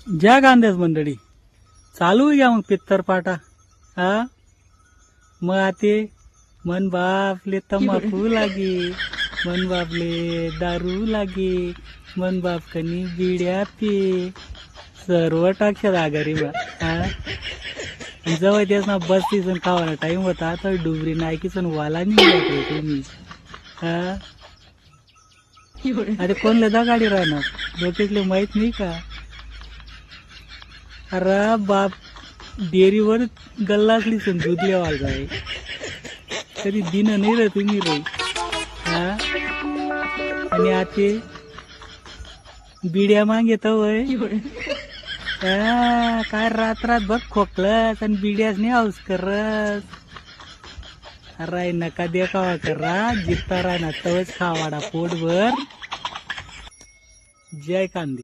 ज्या कांद्याच मंडळी चालू घ्या मग पित्तर पाटा. हा मग आते मन बापले तंबाखू लागे, मन बापले दारू लागे, मन बाप कनी बिड्या पे सर्व टाकशात आघारी बा. हा जवळ तेच ना बसतीस खावाना टाइम होता तर डुबरी नायकीच वाला निघाला तुम्ही. हा अरे कोणले दा गाडी राहणार डोक्यातले माहित नाही का. अरे बाप डेअरीवर गल्लासली सण दूध लेवाल जाय कधी दिन नाही रे तुम्ही रे. हा आणि आते बिड्या मागेत वय. काय रात रात बघ खोकलस आणि बिड्याच नाही हाऊस करस. अरे नका देखावा करा जित्ता राहणार तवच खावाडा पोटभर. जय कांदे.